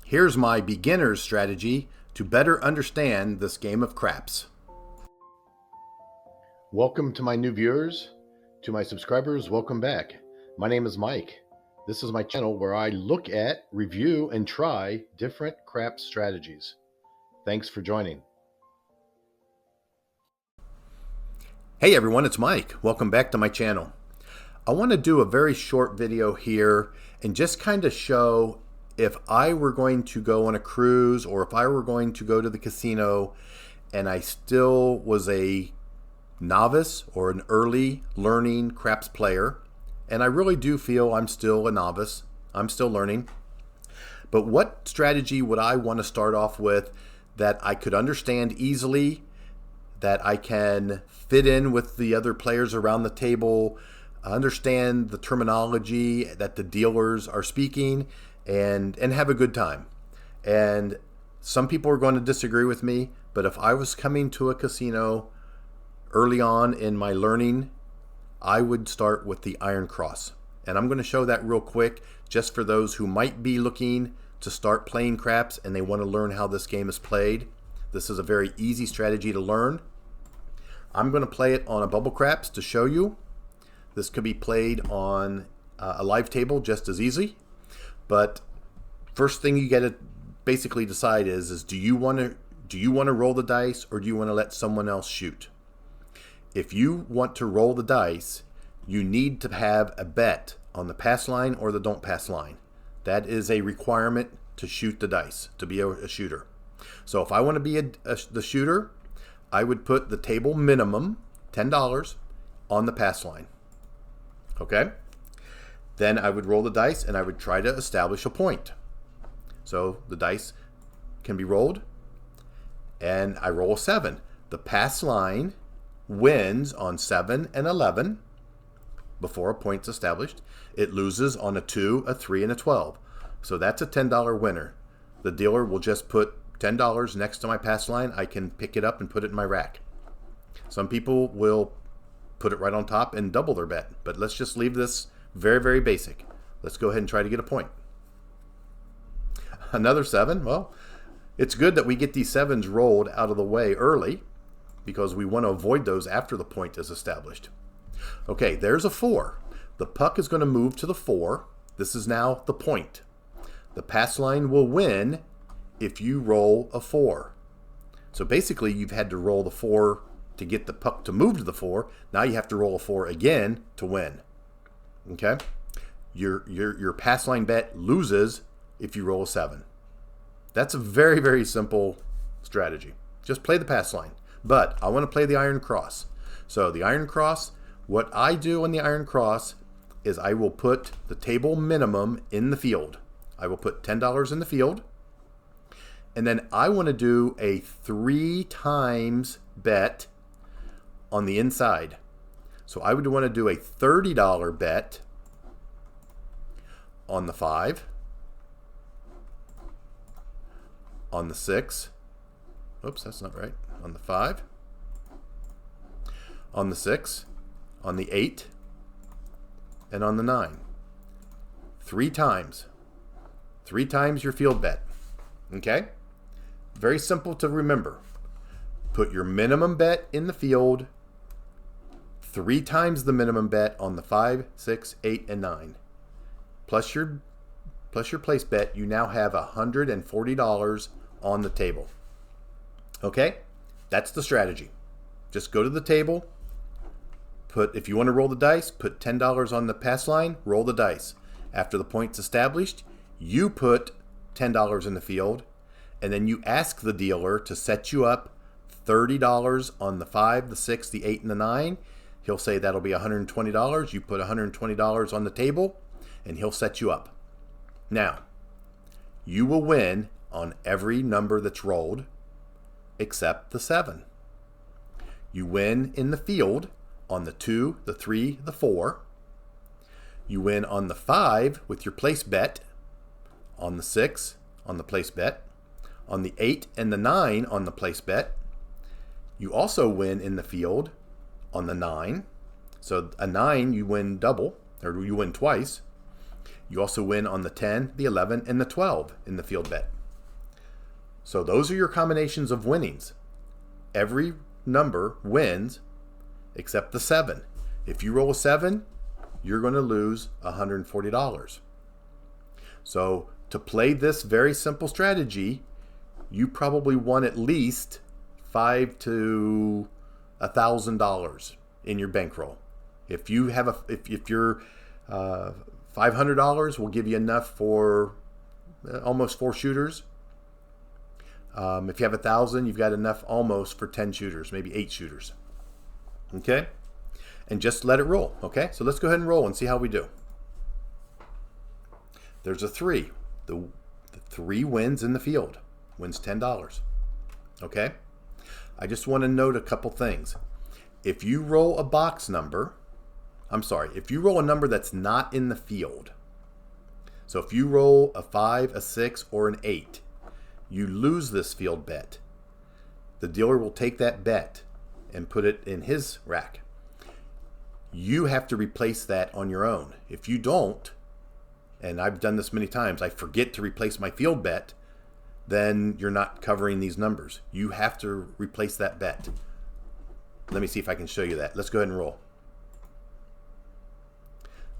Here's my beginner's strategy to better understand this game of craps. Welcome to my new viewers. To my subscribers, welcome back. My name is Mike. This is my channel where I look at, review, and try different craps strategies. Thanks for joining. Hey everyone, it's Mike. Welcome back to my channel. I want to do a very short video here and just kind of show if I were going to go on a cruise or if I were going to go to the casino and I still was a novice or an early learning craps player, and I really do feel I'm still a novice, I'm still learning, but what strategy would I want to start off with that I could understand easily, that I can fit in with the other players around the table, understand the terminology that the dealers are speaking, and have a good time. And some people are going to disagree with me, but if I was coming to a casino early on in my learning, I would start with the Iron Cross. And I'm going to show that real quick just for those who might be looking to start playing craps and they want to learn how this game is played. This is a very easy strategy to learn. I'm going to play it on a bubble craps to show you. This could be played on a live table just as easy. But first thing you got to basically decide is do you want to roll the dice or do you want to let someone else shoot? If you want to roll the dice, you need to have a bet on the pass line or the don't pass line. That is a requirement to shoot the dice, to be a shooter. So if I want to be the shooter, I would put the table minimum, $10, on the pass line. Okay? Then I would roll the dice and I would try to establish a point. So the dice can be rolled and I roll a 7. The pass line wins on 7 and 11 before a point's established. It loses on a 2, a 3, and a 12. So that's a $10 winner. The dealer will just put $10 next to my pass line. I can pick it up and put it in my rack. Some people will put it right on top and double their bet, but let's just leave this very, very basic. Let's go ahead and try to get a point. Another 7. Well, it's good that we get these 7s rolled out of the way early because we want to avoid those after the point is established. Okay, there's a 4. The puck is going to move to the 4. This is now the point. The pass line will win if you roll a 4. So basically, you've had to roll the 4 to get the puck to move to the 4. Now you have to roll a 4 again to win. Okay, your pass line bet loses if you roll a 7. That's a very, very simple strategy. Just play the pass line. But I want to play the Iron Cross. So the Iron Cross, what I do on the Iron Cross is I will put the table minimum in the field. I will put $10 in the field. And then I want to do a 3 times bet on the inside. So I would want to do a $30 bet on the 5, on the 6, oops, that's not right, on the 5, on the 6, on the 8, and on the 9. 3 times. 3 times your field bet. Okay? Very simple to remember. Put your minimum bet in the field, 3 times the minimum bet on the 5, 6, 8, and 9. Plus your place bet, you now have $140 on the table. Okay? That's the strategy. Just go to the table, if you want to roll the dice, put $10 on the pass line, roll the dice. After the point's established, you put $10 in the field, and then you ask the dealer to set you up $30 on the 5, the 6, the 8, and the 9. He'll say that'll be $120. You put $120 on the table, and he'll set you up. Now, you will win on every number that's rolled except the 7. You win in the field on the 2, the 3, the 4. You win on the 5 with your place bet, on the 6 on the place bet, on the 8 and the 9 on the place bet. You also win in the field on the 9. So a 9 you win double, or you win twice. You also win on the 10, the 11, and the 12 in the field bet. So those are your combinations of winnings. Every number wins except the 7. If you roll a 7, you're going to lose $140. So to play this very simple strategy, you probably won at least $500 to $1,000 in your bankroll. If you have if your $500 will give you enough for almost 4 shooters. If you have 1,000, you've got enough almost for 10 shooters, maybe 8 shooters. Okay, and just let it roll. Okay, so let's go ahead and roll and see how we do. There's a 3. The 3 wins in the field, wins $10. Okay, I just want to note a couple things. If you roll a box number, if you roll a number that's not in the field, so if you roll a 5, a 6, or an 8, you lose this field bet. The dealer will take that bet and put it in his rack. You have to replace that on your own. If you don't, and I've done this many times, I forget to replace my field bet, then you're not covering these numbers. You have to replace that bet. Let me see if I can show you that. Let's go ahead and roll.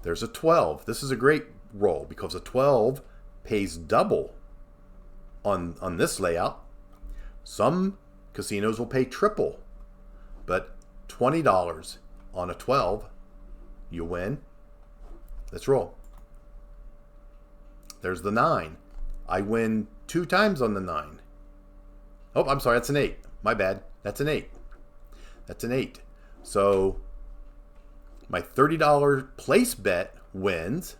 There's a 12. This is a great roll because a 12 pays double on this layout. Some casinos will pay triple, but $20 on a 12, you win. Let's roll. There's the 9. I win 2 times on the 9. Oh, I'm sorry, that's an 8. My bad. That's an 8. That's an 8. So my $30 place bet wins,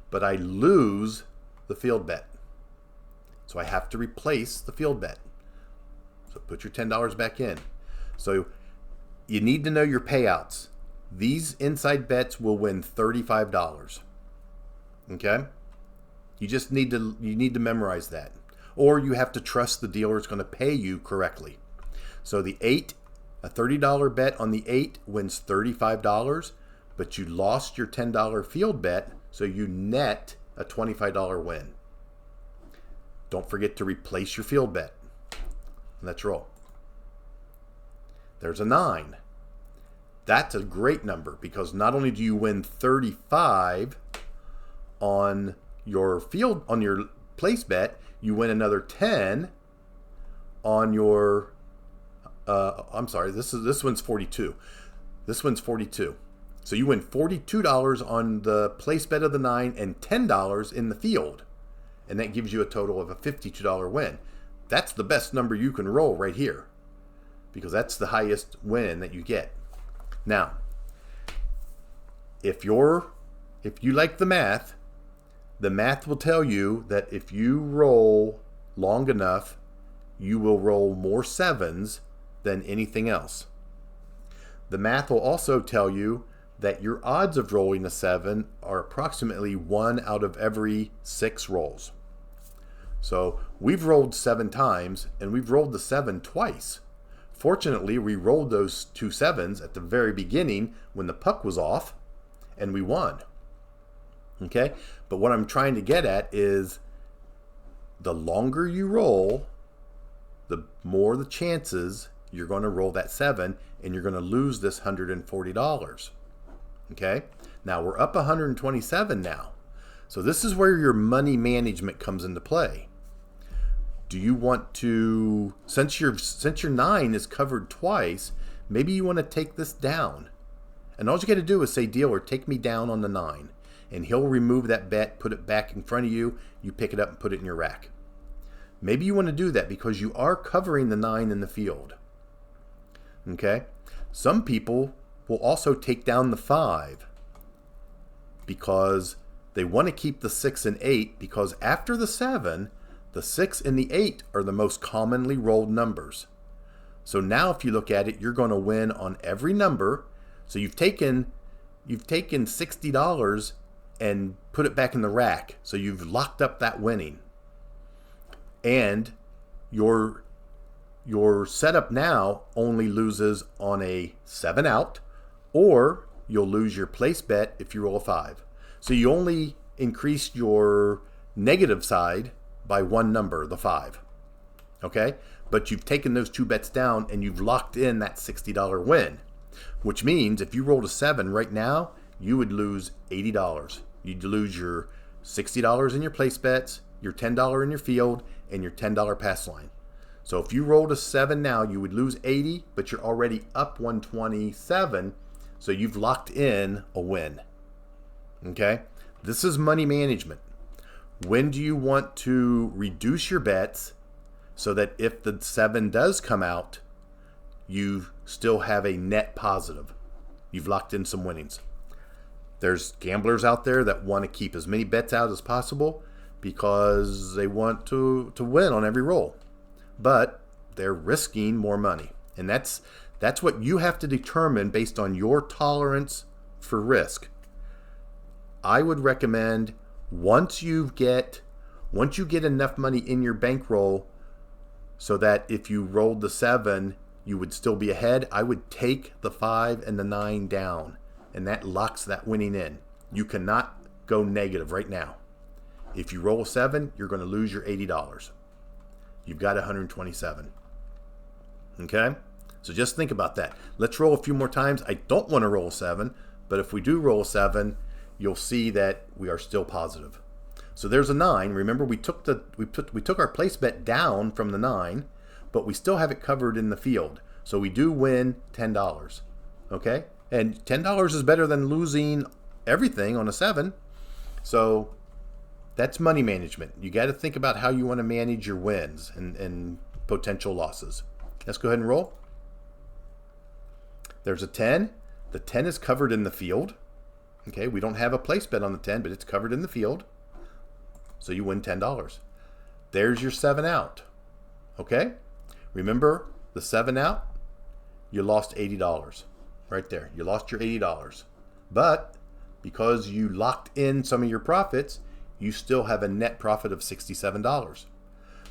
but I lose the field bet. So I have to replace the field bet. So put your $10 back in. So you need to know your payouts. These inside bets will win $35. Okay? You need to memorize that. Or you have to trust the dealer is going to pay you correctly. So the 8, a $30 bet on the 8 wins $35, but you lost your $10 field bet, so you net a $25 win. Don't forget to replace your field bet. Let's roll. There's a 9. That's a great number because not only do you win 35 on your place bet, you win another 10 on your this one's 42. This one's 42. So you win $42 on the place bet of the 9 and $10 in the field. And that gives you a total of a $52 win. That's the best number you can roll right here because that's the highest win that you get. Now, if you like the math will tell you that if you roll long enough, you will roll more 7s than anything else. The math will also tell you that your odds of rolling a 7 are approximately 1 out of every 6 rolls. So we've rolled 7 times and we've rolled the 7 twice. Fortunately, we rolled those 2 7s at the very beginning when the puck was off and we won. Okay? But what I'm trying to get at is the longer you roll, the more the chances you're going to roll that 7 and you're going to lose this $140. Okay? Now we're up 127 now. So this is where your money management comes into play. Do you want to, since your 9 is covered twice, maybe you want to take this down. And all you got to do is say, dealer, take me down on the 9. And he'll remove that bet, put it back in front of you. You pick it up and put it in your rack. Maybe you want to do that because you are covering the 9 in the field. Okay? Some people will also take down the 5 because they want to keep the 6 and 8 because after the 7, the 6 and the 8 are the most commonly rolled numbers. So now if you look at it, you're going to win on every number. So you've taken $60 and put it back in the rack. So you've locked up that winning. And your setup now only loses on a 7 out, or you'll lose your place bet if you roll a 5. So you only increased your negative side by one number, the 5. Okay? But you've taken those 2 bets down and you've locked in that $60 win, which means if you rolled a 7 right now, you would lose $80. You'd lose your $60 in your place bets, your $10 in your field, and your $10 pass line. So if you rolled a 7 now, you would lose 80, but you're already up 127, so you've locked in a win. Okay? This is money management. When do you want to reduce your bets so that if the 7 does come out, you still have a net positive? You've locked in some winnings. There's gamblers out there that want to keep as many bets out as possible because they want to win on every roll. But they're risking more money. And that's what you have to determine based on your tolerance for risk. I would recommend once you get enough money in your bankroll so that if you rolled the 7, you would still be ahead, I would take the 5 and the 9 down. And that locks that winning in. You cannot go negative right now. If you roll a 7, you're going to lose your $80. You've got 127. Okay? So just think about that. Let's roll a few more times. I don't want to roll a 7, but if we do roll a 7, you'll see that we are still positive. So there's a 9. Remember, we took our place bet down from the 9, but we still have it covered in the field. So we do win $10. Okay? And $10 is better than losing everything on a 7. So that's money management. You got to think about how you want to manage your wins and potential losses. Let's go ahead and roll. There's a 10. The 10 is covered in the field. Okay, we don't have a place bet on the 10, but it's covered in the field. So you win $10. There's your 7 out. Okay? Remember the 7 out? You lost $80. Right there. You lost your $80. But because you locked in some of your profits, you still have a net profit of $67.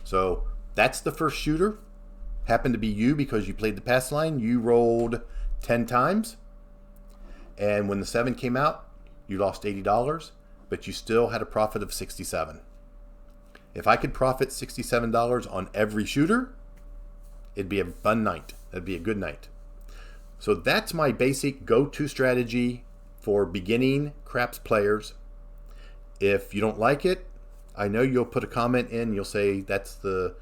So that's the first shooter. Happened to be you because you played the pass line. You rolled 10 times. And when the 7 came out, you lost $80, but you still had a profit of $67. If I could profit $67 on every shooter, it'd be a fun night. It'd be a good night. So that's my basic go-to strategy for beginning craps players. If you don't like it, I know you'll put a comment in. You'll say that's the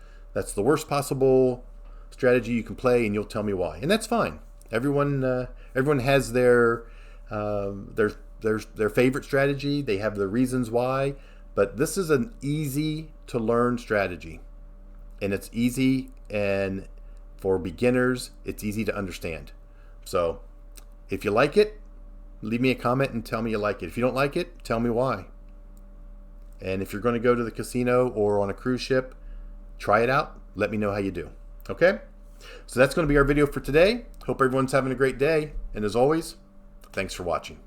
worst possible strategy you can play, and you'll tell me why. And that's fine. Everyone has their favorite strategy. They have their reasons why. But this is an easy to learn strategy, and it's easy, and for beginners, it's easy to understand. So if you like it, leave me a comment and tell me you like it. If you don't like it, tell me why. And if you're going to go to the casino or on a cruise ship, try it out. Let me know how you do. Okay? So that's going to be our video for today. Hope everyone's having a great day. And as always, thanks for watching.